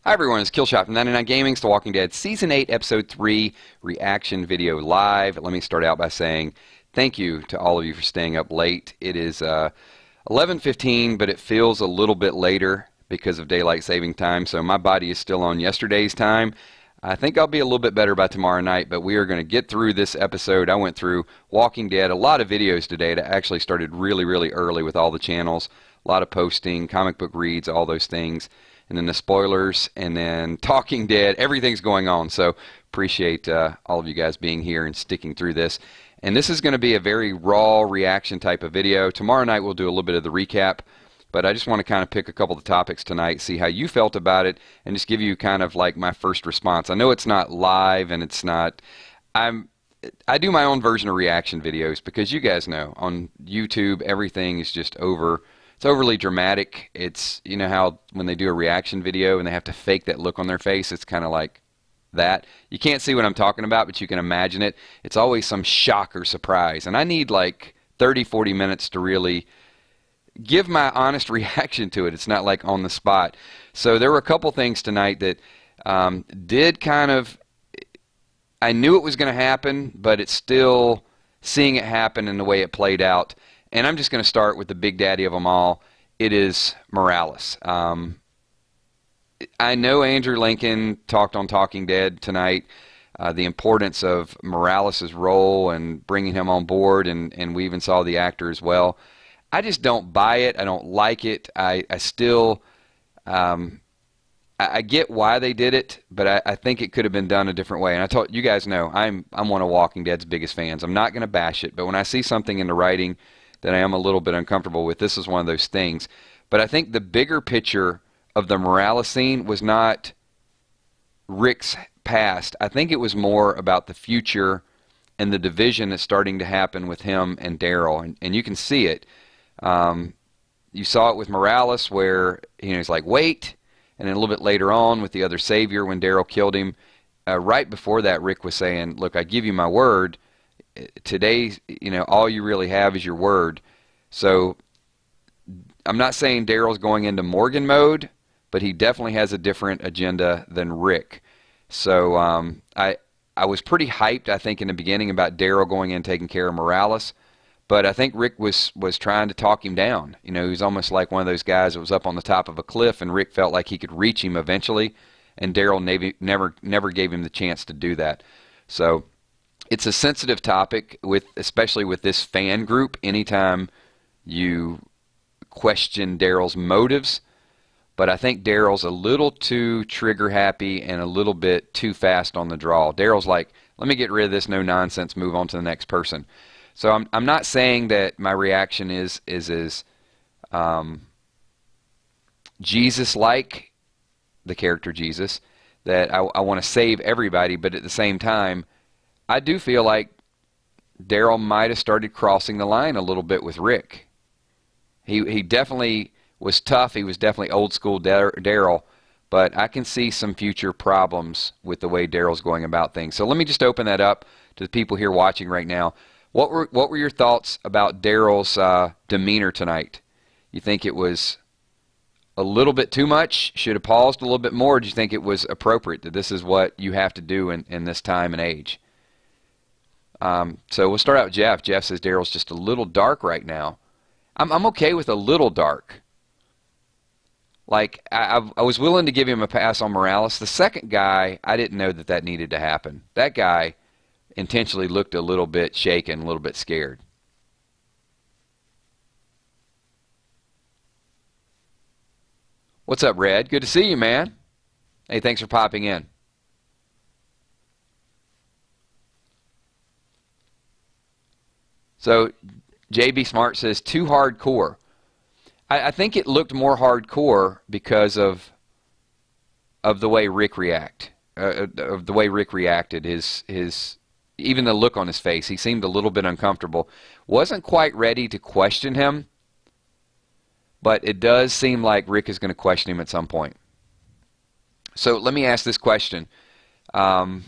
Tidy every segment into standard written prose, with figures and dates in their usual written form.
Hi everyone, it's Killshot from 99 Gaming's The Walking Dead Season 8, Episode 3 reaction video live. Let me start out by saying thank you to all of you for staying up late. It is 11:15, but it feels a little bit later because of daylight saving time, so my body is still on yesterday's time. I think I'll be a little bit better by tomorrow night, but we are going to get through this episode. I went through Walking Dead, a lot of videos today. That actually started really early with all the channels, a lot of posting, comic book reads, all those things. And then the spoilers, and then Talking Dead, everything's going on. So appreciate all of you guys being here and sticking through this. And this is going to be a very raw reaction type of video. Tomorrow night we'll do a little bit of the recap, but I just want to kind of pick a couple of the topics tonight, see how you felt about it, and just give you kind of like my first response. I know it's not live, and it's not... I do my own version of reaction videos because you guys know on YouTube everything is just over... It's overly dramatic. It's, you know how when they do a reaction video and they have to fake that look on their face, it's kind of like that. You can't see what I'm talking about, but you can imagine it. It's always some shock or surprise. And I need like 30, 40 minutes to really give my honest reaction to it. It's not like on the spot. So there were a couple things tonight that did kind of, I knew it was going to happen, but it's still seeing it happen and the way it played out. And I'm just going to start with the big daddy of them all. It is Morales. I know Andrew Lincoln talked on Talking Dead tonight, the importance of Morales' role and bringing him on board, and we even saw the actor as well. I just don't buy it. I don't like it. I still... I get why they did it, but I think it could have been done a different way. And I told you guys know I'm one of Walking Dead's biggest fans. I'm not going to bash it, but when I see something in the writing that I am a little bit uncomfortable with, this is one of those things. But I think the bigger picture of the Morales scene was not Rick's past. I think it was more about the future and the division that's starting to happen with him and Daryl. And you can see it. You saw it with Morales where he's like, wait. And then a little bit later on with the other Savior when Daryl killed him. Right before that, Rick was saying, look, I give you my word. Today, all you really have is your word. So I'm not saying Daryl's going into Morgan mode, but he definitely has a different agenda than Rick. So I was pretty hyped, I think, in the beginning about Daryl going in and taking care of Morales. But I think Rick was trying to talk him down. He was almost like one of those guys that was up on the top of a cliff, and Rick felt like he could reach him eventually, and Daryl never gave him the chance to do that. So it's a sensitive topic, especially with this fan group. Anytime you question Daryl's motives, but I think Daryl's a little too trigger happy and a little bit too fast on the draw. Daryl's like, let me get rid of this no nonsense, move on to the next person. So I'm not saying that my reaction is Jesus-like, the character Jesus, that I want to save everybody, but at the same time, I do feel like Daryl might have started crossing the line a little bit with Rick. He definitely was tough. He was definitely old school Daryl, but I can see some future problems with the way Daryl's going about things. So let me just open that up to the people here watching right now. What were your thoughts about Daryl's demeanor tonight? You think it was a little bit too much? Should have paused a little bit more? Or do you think it was appropriate that this is what you have to do in this time and age? So we'll start out with Jeff. Jeff says Daryl's just a little dark right now. I'm okay with a little dark. Like, I was willing to give him a pass on Morales. The second guy, I didn't know that needed to happen. That guy intentionally looked a little bit shaken, a little bit scared. What's up, Red? Good to see you, man. Hey, thanks for popping in. So JB Smart says too hardcore. I think it looked more hardcore because of the way Rick of the way Rick reacted. His even the look on his face. He seemed a little bit uncomfortable. Wasn't quite ready to question him, but it does seem like Rick is going to question him at some point. So let me ask this question: do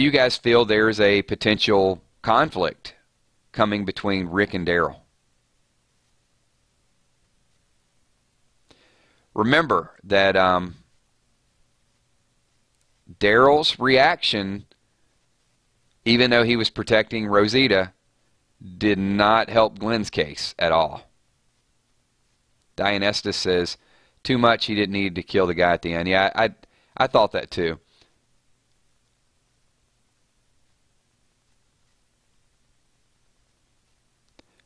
you guys feel there is a potential conflict coming between Rick and Daryl? Remember that Daryl's reaction, even though he was protecting Rosita, did not help Glenn's case at all. Diane Estes says, too much, he didn't need to kill the guy at the end. Yeah, I thought that too.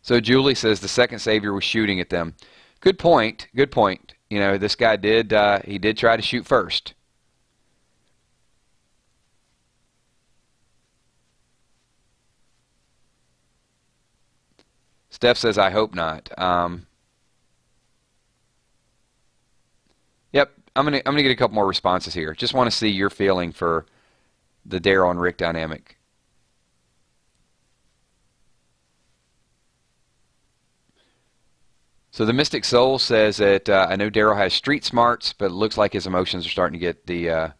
So Julie says the second savior was shooting at them. Good point. Good point. You know, this guy did he did try to shoot first. Steph says, I hope not. Yep, I'm gonna get a couple more responses here. Just want to see your feeling for the Daryl and Rick dynamic. So the Mystic Soul says that I know Daryl has street smarts, but it looks like his emotions are starting to get the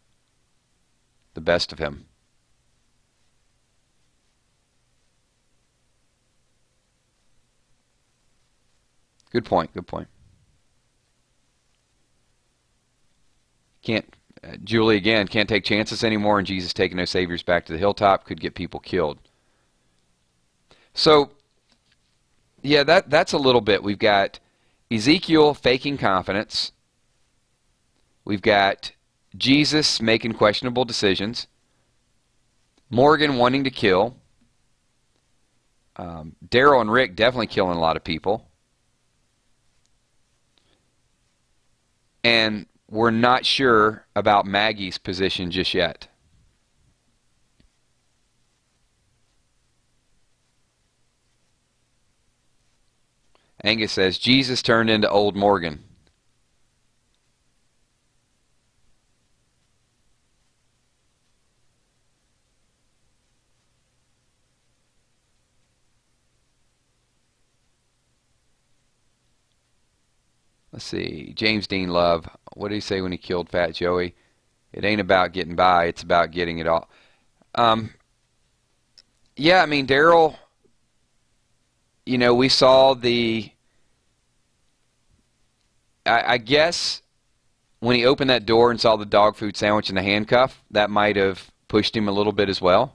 best of him. Good point. Good point. Julie again can't take chances anymore, and Jesus taking no saviors back to the hilltop could get people killed. So yeah, that's a little bit. We've got Ezekiel faking confidence. We've got Jesus making questionable decisions. Morgan wanting to kill. Daryl and Rick definitely killing a lot of people. And we're not sure about Maggie's position just yet. Angus says, Jesus turned into old Morgan. Let's see. James Dean Love. What did he say when he killed Fat Joey? It ain't about getting by. It's about getting it all. Yeah, I mean, Daryl, you know, we saw the... I guess when he opened that door and saw the dog food sandwich and the handcuff, that might have pushed him a little bit as well.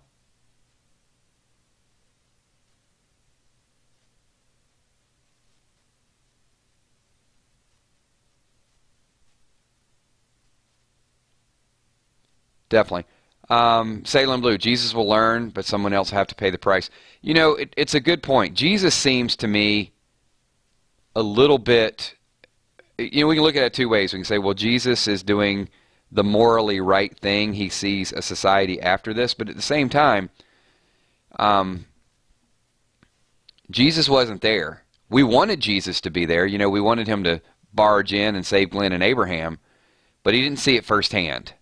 Definitely. Salem Blue, Jesus will learn, but someone else have to pay the price. You know, it's a good point. Jesus seems to me a little bit... You know, we can look at it two ways. We can say, well, Jesus is doing the morally right thing. He sees a society after this. But at the same time, Jesus wasn't there. We wanted Jesus to be there. You know, we wanted him to barge in and save Glenn and Abraham. But he didn't see it firsthand.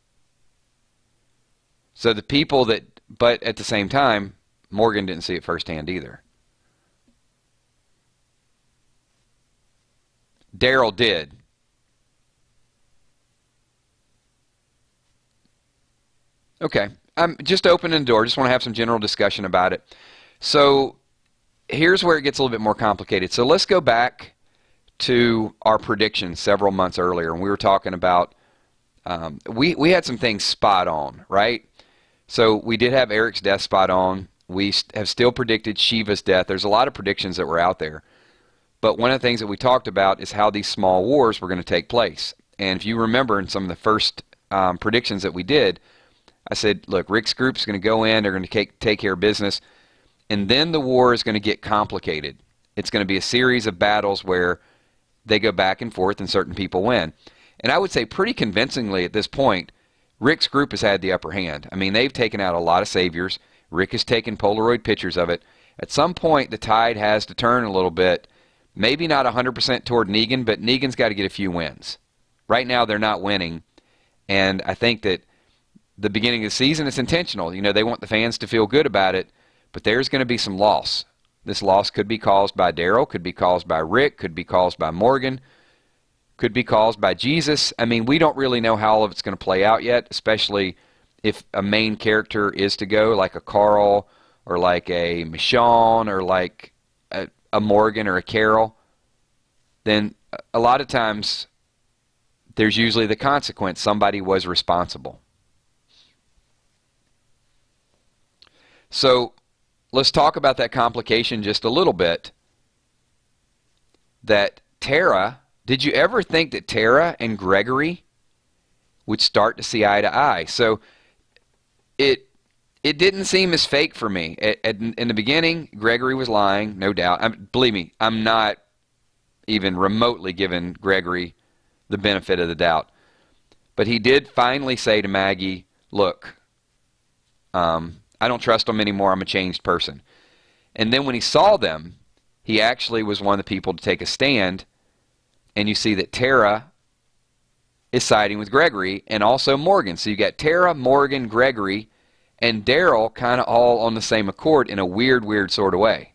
So the people that... But at the same time, Morgan didn't see it firsthand either. Daryl did. Okay. I'm just opening the door. Just want to have some general discussion about it. So here's where it gets a little bit more complicated. So let's go back to our predictions several months earlier. And we were talking about, we had some things spot on, right? So we did have Eric's death spot on. We have still predicted Shiva's death. There's a lot of predictions that were out there. But one of the things that we talked about is how these small wars were going to take place. And if you remember in some of the first predictions that we did, I said, look, Rick's group is going to go in, they're going to take care of business, and then the war is going to get complicated. It's going to be a series of battles where they go back and forth and certain people win. And I would say pretty convincingly at this point, Rick's group has had the upper hand. I mean, they've taken out a lot of saviors. Rick has taken Polaroid pictures of it. At some point, the tide has to turn a little bit. Maybe not 100% toward Negan, but Negan's got to get a few wins. Right now, they're not winning. And I think that the beginning of the season, it's intentional. You know, they want the fans to feel good about it, but there's going to be some loss. This loss could be caused by Daryl, could be caused by Rick, could be caused by Morgan, could be caused by Jesus. I mean, we don't really know how all of it's going to play out yet, especially if a main character is to go, like a Carl or like a Michonne or like a Morgan or a Carol. Then a lot of times there's usually the consequence. Somebody was responsible. So let's talk about that complication just a little bit. That Tara, did you ever think that Tara and Gregory would start to see eye to eye? So it didn't seem as fake for me. In the beginning, Gregory was lying, no doubt. Believe me, I'm not even remotely giving Gregory the benefit of the doubt. But he did finally say to Maggie, look, I don't trust them anymore. I'm a changed person. And then when he saw them, he actually was one of the people to take a stand. And you see that Tara is siding with Gregory and also Morgan. So you got Tara, Morgan, Gregory, and Daryl kind of all on the same accord in a weird, weird sort of way.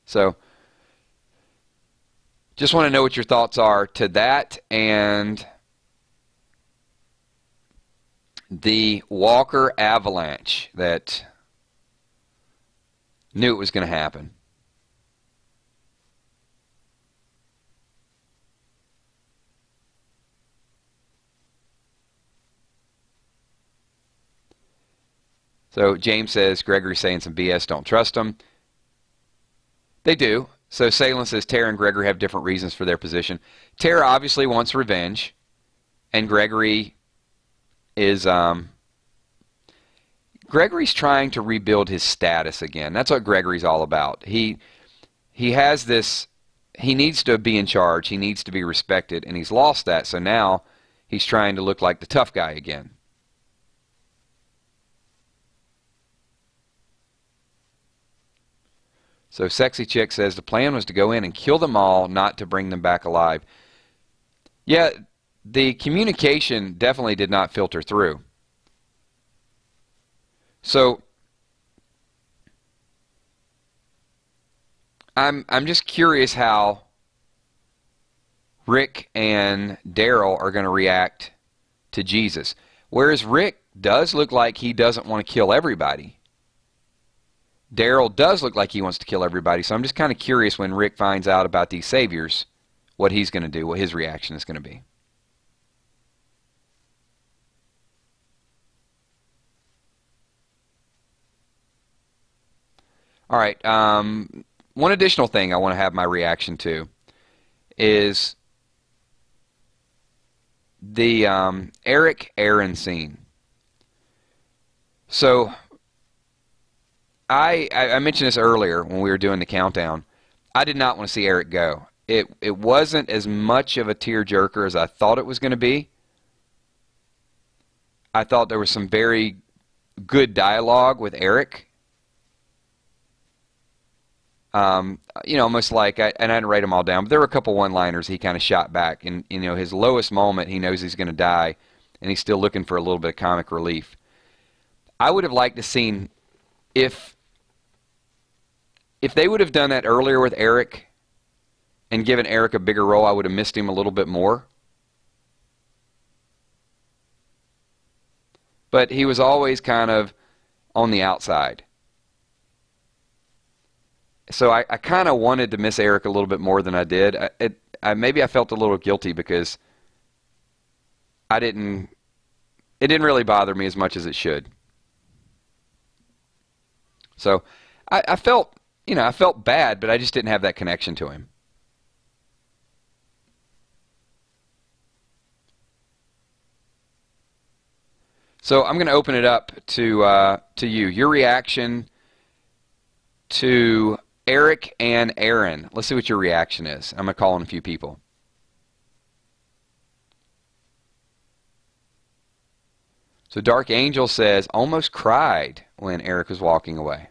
So just want to know what your thoughts are to that and the Walker avalanche that knew it was going to happen. So James says, Gregory's saying some BS, don't trust him. They do. So Salem says Tara and Gregory have different reasons for their position. Tara obviously wants revenge, and Gregory is Gregory's trying to rebuild his status again. That's what Gregory's all about. He has this, he needs to be in charge, he needs to be respected, and he's lost that, so now he's trying to look like the tough guy again. So Sexy Chick says the plan was to go in and kill them all, not to bring them back alive. Yeah, the communication definitely did not filter through. So I'm just curious how Rick and Daryl are going to react to Jesus. Whereas Rick does look like he doesn't want to kill everybody. Daryl does look like he wants to kill everybody, so I'm just kind of curious when Rick finds out about these saviors, what he's going to do, what his reaction is going to be. All right, one additional thing I want to have my reaction to is the Eric Aaron scene. So I mentioned this earlier when we were doing the countdown. I did not want to see Eric go. It wasn't as much of a tearjerker as I thought it was going to be. I thought there was some very good dialogue with Eric. You know, almost like, and I didn't write them all down, but there were a couple one-liners he kind of shot back. And, you know, his lowest moment, he knows he's going to die, and he's still looking for a little bit of comic relief. I would have liked to seen if they would have done that earlier with Eric and given Eric a bigger role, I would have missed him a little bit more. But he was always kind of on the outside. So I kind of wanted to miss Eric a little bit more than I did. Maybe I felt a little guilty because it didn't really bother me as much as it should. So I felt, you know, I felt bad, but I just didn't have that connection to him. So I'm going to open it up to you. Your reaction to Eric and Aaron. Let's see what your reaction is. I'm going to call on a few people. So Dark Angel says, almost cried when Eric was walking away.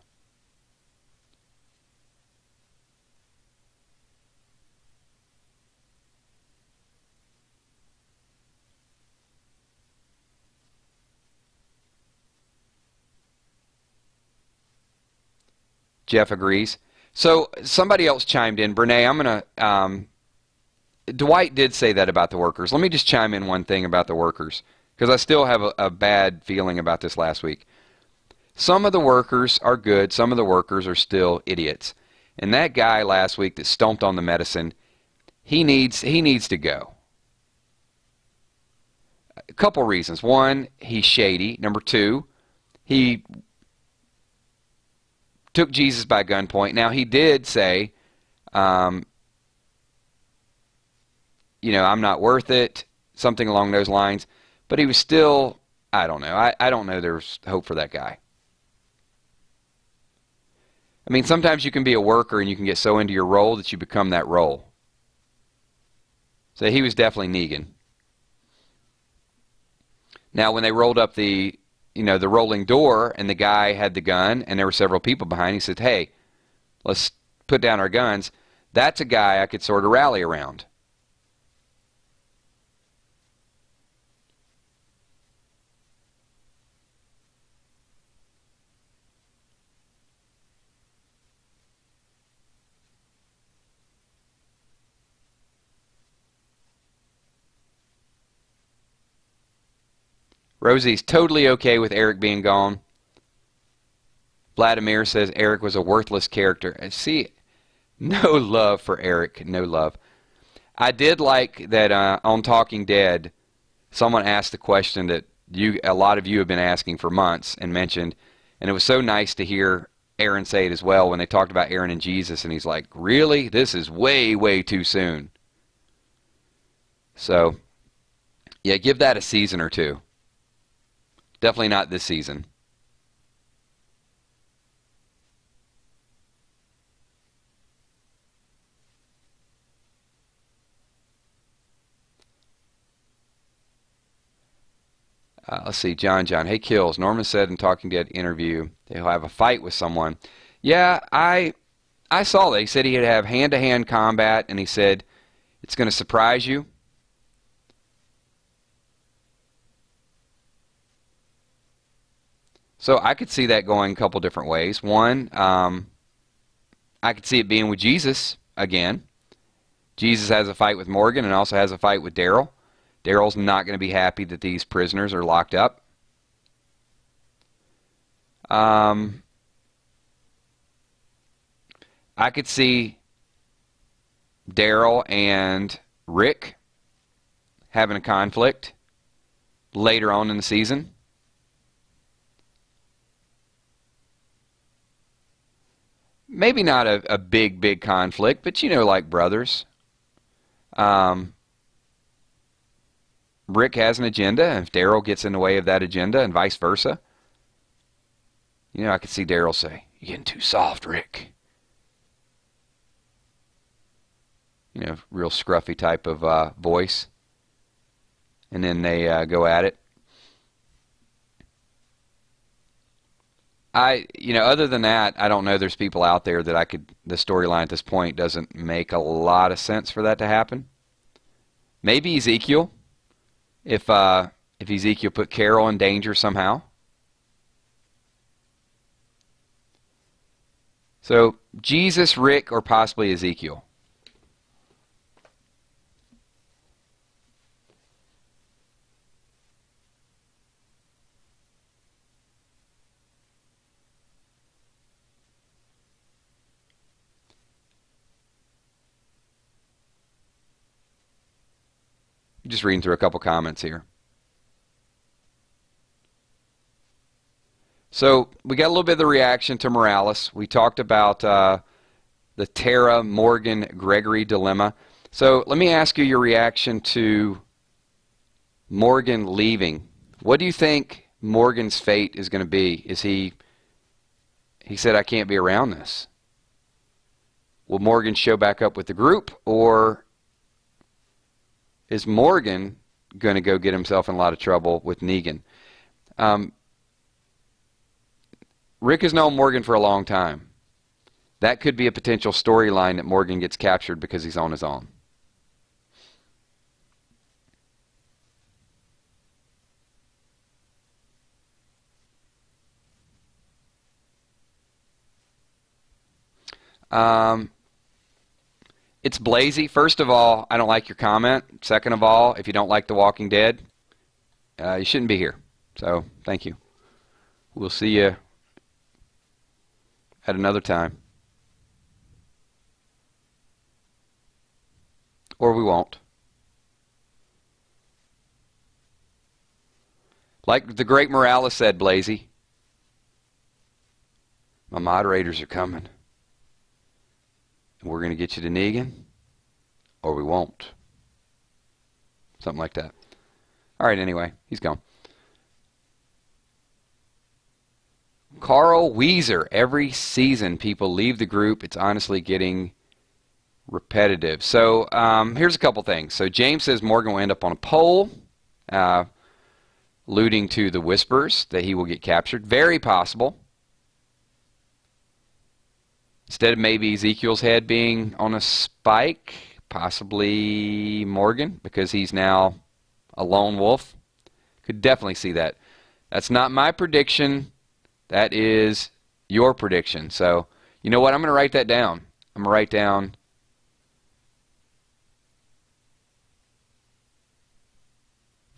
Jeff agrees. So somebody else chimed in. Brene, I'm going to... Dwight did say that about the workers. Let me just chime in one thing about the workers, because I still have a bad feeling about this last week. Some of the workers are good. Some of the workers are still idiots. And that guy last week that stomped on the medicine, he needs to go. a couple reasons. One, he's shady. Number two, he took Jesus by gunpoint. Now, he did say, I'm not worth it, something along those lines. But he was still, I don't know. I don't know there's hope for that guy. I mean, sometimes you can be a worker and you can get so into your role that you become that role. So he was definitely Negan. Now, when they rolled up the rolling door and the guy had the gun and there were several people behind, he said, hey, let's put down our guns. That's a guy I could sort of rally around. Rosie's totally okay with Eric being gone. Vladimir says Eric was a worthless character. See, no love for Eric. No love. I did like that on Talking Dead, someone asked the question that a lot of you have been asking for months and mentioned, and it was so nice to hear Aaron say it as well when they talked about Aaron and Jesus, and he's like, really? This is way, way too soon. So, yeah, give that a season or two. Definitely not this season. Let's see, John. Hey, Kills. Norman said in Talking Dead interview that he'll have a fight with someone. Yeah, I saw that. He said he'd have hand-to-hand combat, and he said it's going to surprise you. So I could see that going a couple different ways. One, I could see it being with Jesus again. Jesus has a fight with Morgan and also has a fight with Daryl. Daryl's not going to be happy that these prisoners are locked up. I could see Daryl and Rick having a conflict later on in the season. Maybe not a big conflict, but like brothers. Rick has an agenda, and if Daryl gets in the way of that agenda and vice versa, I could see Daryl say, you're getting too soft, Rick. Real scruffy type of voice. And then they go at it. Other than that, I don't know there's people out there that the storyline at this point doesn't make a lot of sense for that to happen. Maybe Ezekiel, if Ezekiel put Carol in danger somehow. So, Jesus, Rick, or possibly Ezekiel. Just reading through a couple comments here. So we got a little bit of the reaction to Morales. We talked about the Tara Morgan Gregory dilemma. So let me ask you your reaction to Morgan leaving. What do you think Morgan's fate is going to be? Is he said, I can't be around this. Will Morgan show back up with the group, or is Morgan going to go get himself in a lot of trouble with Negan? Rick has known Morgan for a long time. That could be a potential storyline that Morgan gets captured because he's on his own. It's Blazy. First of all, I don't like your comment. Second of all, if you don't like The Walking Dead, you shouldn't be here. So, thank you. We'll see you at another time. Or we won't. Like the great Morales said, Blazy, my moderators are coming. And we're going to get you to Negan, or we won't. Something like that. All right, anyway, he's gone. Carl Weezer. Every season, people leave the group. It's honestly getting repetitive. So here's a couple things. So James says Morgan will end up on a pole, alluding to the whispers that he will get captured. Very possible. Instead of maybe Ezekiel's head being on a spike, possibly Morgan, because he's now a lone wolf. Could definitely see that. That's not my prediction. That is your prediction. So, you know what? I'm going to write that down. I'm going to write down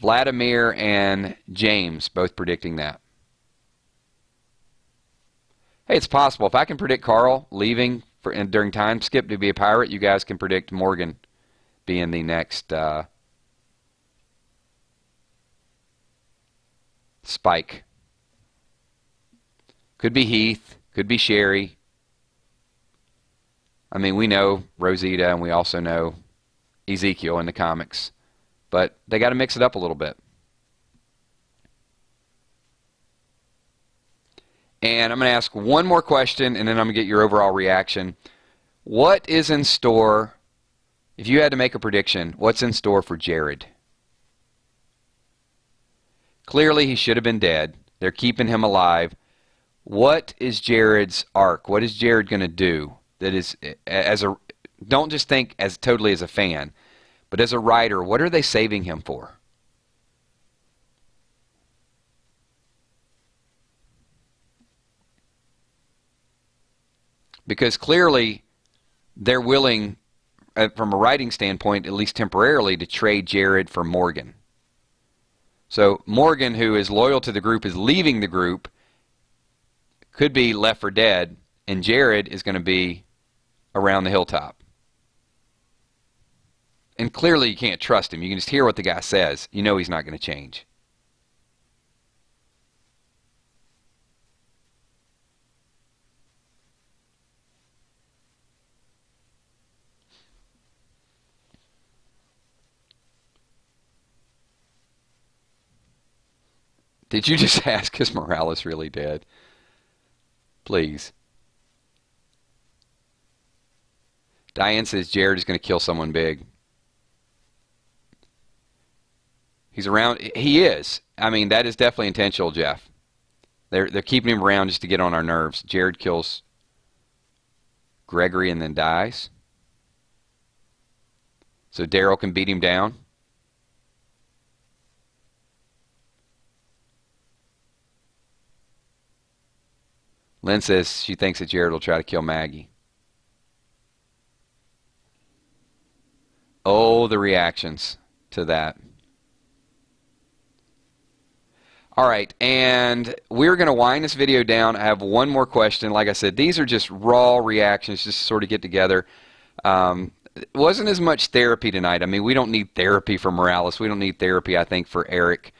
Vladimir and James both predicting that. Hey, it's possible. If I can predict Carl leaving during time skip to be a pirate, you guys can predict Morgan being the next Spike. Could be Heath. Could be Sherry. I mean, we know Rosita, and we also know Ezekiel in the comics. But they got to mix it up a little bit. And I'm going to ask one more question, and then I'm going to get your overall reaction. What is in store, if you had to make a prediction, what's in store for Jared? Clearly, he should have been dead. They're keeping him alive. What is Jared's arc? What is Jared going to do? That is, don't just think as totally as a fan, but as a writer, what are they saving him for? Because clearly they're willing, from a writing standpoint, at least temporarily, to trade Jared for Morgan. So Morgan, who is loyal to the group, is leaving the group, could be left for dead, and Jared is going to be around the hilltop. And clearly you can't trust him. You can just hear what the guy says. You know he's not going to change. Did you just ask, is Morales really dead? Please. Diane says Jared is going to kill someone big. He's around. He is. I mean, that is definitely intentional, Jeff. They're keeping him around just to get on our nerves. Jared kills Gregory and then dies. So Daryl can beat him down. Lynn says she thinks that Jared will try to kill Maggie. Oh, the reactions to that. All right, and we're going to wind this video down. I have one more question. Like I said, these are just raw reactions, just to sort of get together. It wasn't as much therapy tonight. I mean, we don't need therapy for Morales. We don't need therapy, I think, for Eric.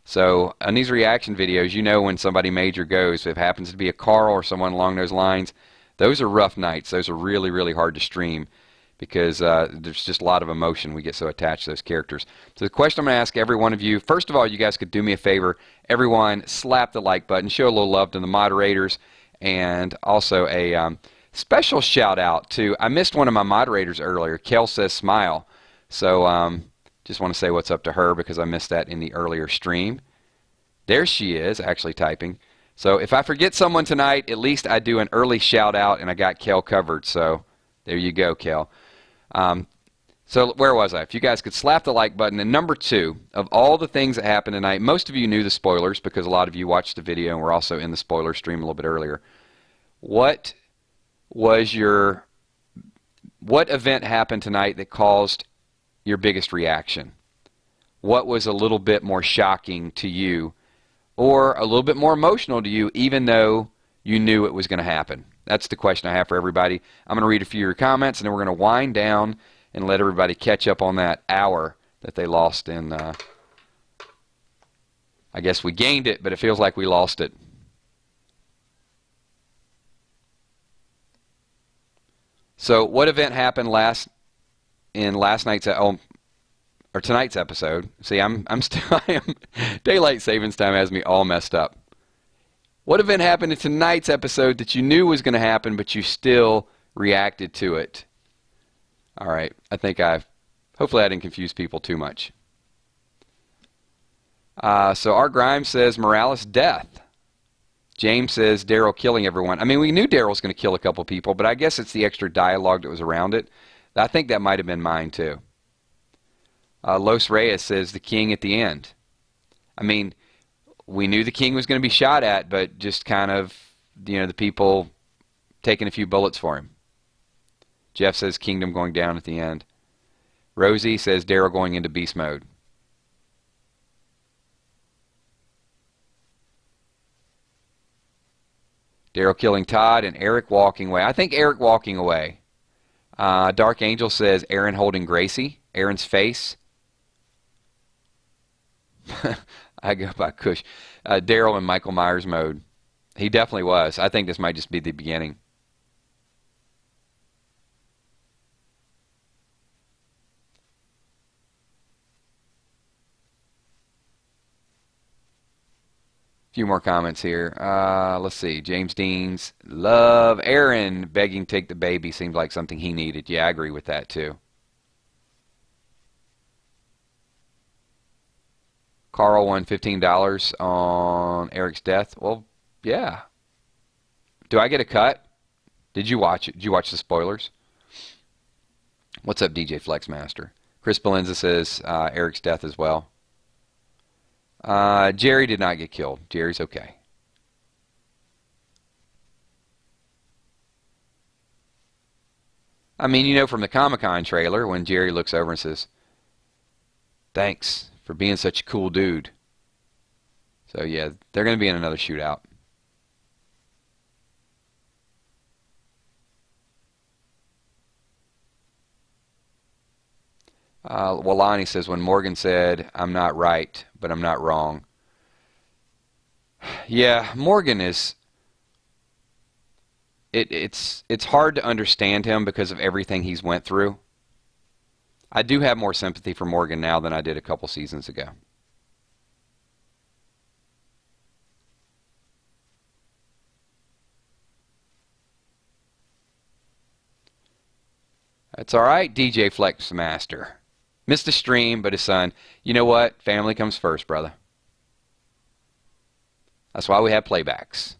So on these reaction videos, you know when somebody major goes. If it happens to be a Carl or someone along those lines, those are rough nights. Those are really, really hard to stream because there's just a lot of emotion. We get so attached to those characters. So the question I'm going to ask every one of you, first of all, you guys could do me a favor. Everyone, slap the like button. Show a little love to the moderators. And also a special shout out to, I missed one of my moderators earlier. Kel says smile. So just want to say what's up to her because I missed that in the earlier stream. There she is, actually typing. So if I forget someone tonight, at least I do an early shout out and I got Kel covered. So there you go, Kel. So where was I? If you guys could slap the like button. And number two, of all the things that happened tonight, most of you knew the spoilers because a lot of you watched the video and were also in the spoiler stream a little bit earlier. What event happened tonight that caused your biggest reaction? What was a little bit more shocking to you or a little bit more emotional to you even though you knew it was going to happen? That's the question I have for everybody. I'm going to read a few of your comments and then we're going to wind down and let everybody catch up on that hour that they lost in I guess we gained it, but it feels like we lost it. So what event happened in last night's or tonight's episode? See, I'm still daylight savings time has me all messed up. What event happened in tonight's episode that you knew was going to happen, but you still reacted to it? All right, hopefully I didn't confuse people too much. So our Grimes says Morales' death. James says Daryl killing everyone. I mean, we knew Daryl was going to kill a couple people, but I guess it's the extra dialogue that was around it. I think that might have been mine too. Los Reyes says the king at the end. I mean, we knew the king was going to be shot at, but just kind of, the people taking a few bullets for him. Jeff says kingdom going down at the end. Rosie says Daryl going into beast mode. Daryl killing Todd and Eric walking away. I think Eric walking away. Dark Angel says Aaron holding Gracie. Aaron's face. I go by Kush. Daryl in Michael Myers mode. He definitely was. I think this might just be the beginning. Few more comments here. Let's see. James Dean's love Aaron begging to take the baby seemed like something he needed. Yeah, I agree with that too. Carl won $15 on Eric's death. Well, yeah. Do I get a cut? Did you watch it? Did you watch the spoilers? What's up, DJ Flexmaster? Chris Belenza says Eric's death as well. Jerry did not get killed. Jerry's okay. I mean, from the Comic-Con trailer when Jerry looks over and says, "Thanks for being such a cool dude." So yeah, they're going to be in another shootout. Walani says, when Morgan said, "I'm not right, but I'm not wrong." Yeah, Morgan is... It's hard to understand him because of everything he's went through. I do have more sympathy for Morgan now than I did a couple seasons ago. That's all right, DJ Flexmaster. Missed the stream, but his son, you know what? Family comes first, brother. That's why we have playbacks.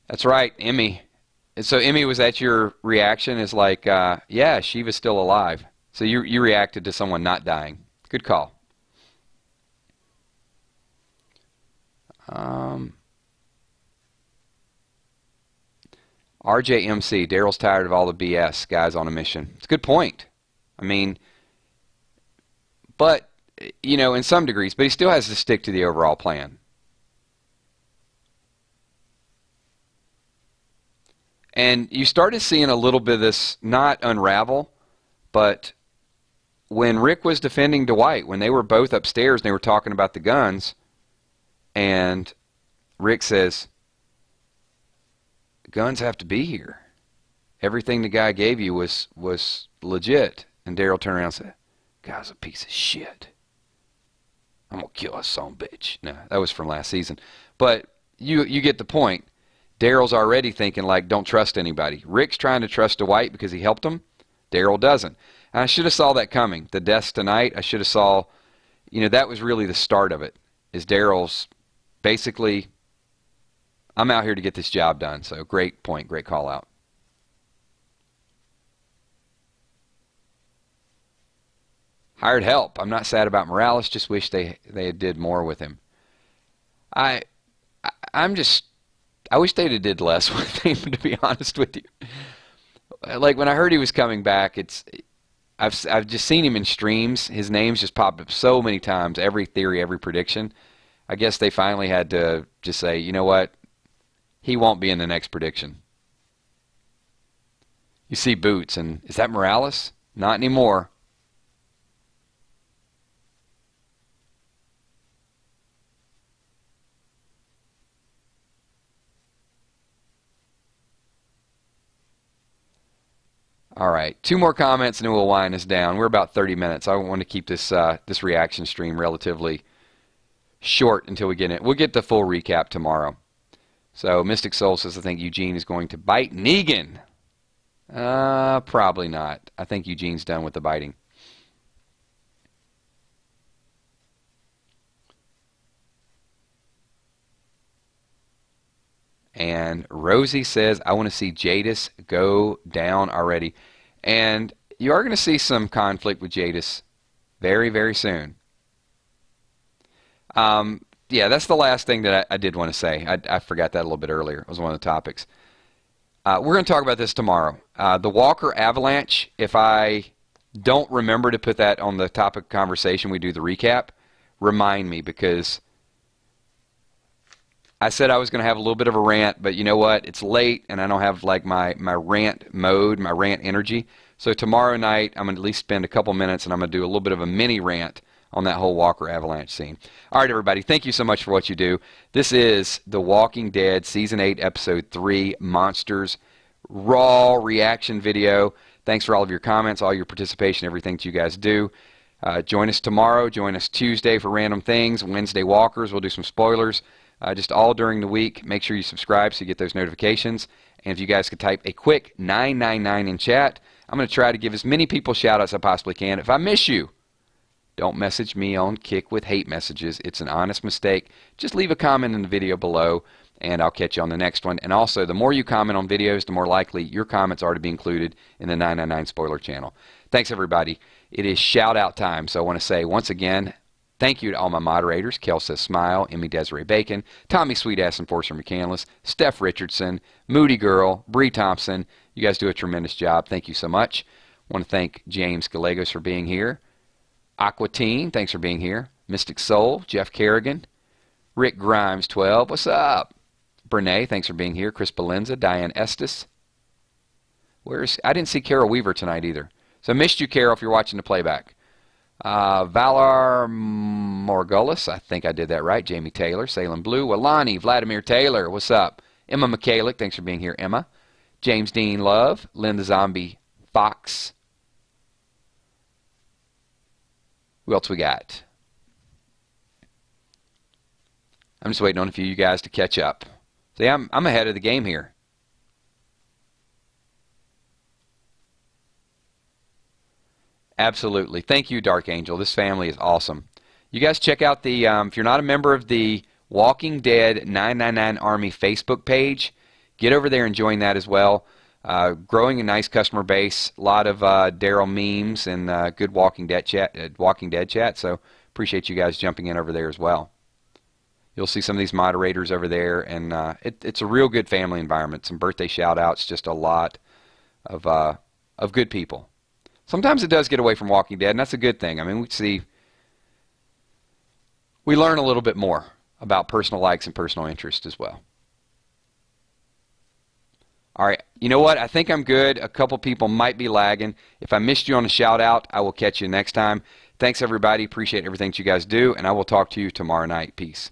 That's right, Emmy. So Emmy, was that your reaction? Is like, yeah, Shiva's still alive. So you reacted to someone not dying. Good call. RJMC, Daryl's tired of all the BS. Guys on a mission. It's a good point. I mean, but, in some degrees, but he still has to stick to the overall plan. And you started seeing a little bit of this not unravel, but when Rick was defending Dwight, when they were both upstairs and they were talking about the guns, and Rick says, "Guns have to be here. Everything the guy gave you was legit." And Daryl turned around and said, "Guy's a piece of shit. I'm going to kill a son of a bitch." No, that was from last season. But you get the point. Daryl's already thinking, like, don't trust anybody. Rick's trying to trust Dwight because he helped him. Daryl doesn't. And I should have saw that coming. The deaths tonight, I should have saw, that was really the start of it, is Daryl's basically, I'm out here to get this job done. So great point, great call out. Hired help. I'm not sad about Morales, just wish they had did more with him. I wish they'd have did less with him, to be honest with you. like when I heard he was coming back, I've just seen him in streams. His name's just popped up so many times, every theory, every prediction. I guess they finally had to just say, you know what? He won't be in the next prediction. You see Boots, and is that Morales? Not anymore. All right, 2 more comments and then we'll wind us down. We're about 30 minutes. I want to keep this this reaction stream relatively short until we get it. We'll get the full recap tomorrow. So Mystic Soul says, I think Eugene is going to bite Negan. Probably not. I think Eugene's done with the biting. And Rosie says, I want to see Jadis go down already. And you are going to see some conflict with Jadis very, very soon. Yeah, that's the last thing that I did want to say. I forgot that a little bit earlier. It was one of the topics. We're going to talk about this tomorrow. The Walker Avalanche, if I don't remember to put that on the topic of conversation, we do the recap, remind me, because I said I was going to have a little bit of a rant, but you know what? It's late, and I don't have like my rant mode, my rant energy. So tomorrow night, I'm going to at least spend a couple minutes, and I'm going to do a little bit of a mini rant on that whole Walker Avalanche scene. All right, everybody, thank you so much for what you do. This is The Walking Dead, Season 8, Episode 3, Monsters, raw reaction video. Thanks for all of your comments, all your participation, everything that you guys do. Join us tomorrow. Join us Tuesday for Random Things. Wednesday, Walkers. We'll do some spoilers. Just all during the week. Make sure you subscribe so you get those notifications. And if you guys could type a quick 999 in chat, I'm going to try to give as many people shout-outs as I possibly can. If I miss you, don't message me on Kick with hate messages. It's an honest mistake. Just leave a comment in the video below, and I'll catch you on the next one. And also, the more you comment on videos, the more likely your comments are to be included in the 999 spoiler channel. Thanks, everybody. It is shout-out time, so I want to say once again, thank you to all my moderators, Kelsa Smile, Emmy Desiree Bacon, Tommy Sweetass Enforcer McCandless, Steph Richardson, Moody Girl, Bree Thompson. You guys do a tremendous job. Thank you so much. I want to thank James Gallegos for being here. Aquatine, thanks for being here. Mystic Soul, Jeff Kerrigan, Rick Grimes 12, what's up? Brene, thanks for being here. Chris Balenza, Diane Estes. I didn't see Carol Weaver tonight either. So I missed you, Carol, if you're watching the playback. Valar Morgulis, I think I did that right. Jamie Taylor, Salem Blue, Alani, Vladimir Taylor, what's up? Emma McCalick, thanks for being here, Emma. James Dean Love, Linda Zombie Fox. Who else we got? I'm just waiting on a few of you guys to catch up. See, I'm ahead of the game here. Absolutely. Thank you, Dark Angel. This family is awesome. You guys check out the, if you're not a member of the Walking Dead 999 Army Facebook page, get over there and join that as well. Growing a nice customer base, a lot of Daryl memes and good Walking Dead chat. So appreciate you guys jumping in over there as well. You'll see some of these moderators over there, and it's a real good family environment. Some birthday shout-outs, just a lot of good people. Sometimes it does get away from Walking Dead, and that's a good thing. I mean, we learn a little bit more about personal likes and personal interests as well. All right, you know what? I think I'm good. A couple people might be lagging. If I missed you on a shout-out, I will catch you next time. Thanks, everybody. Appreciate everything that you guys do, and I will talk to you tomorrow night. Peace.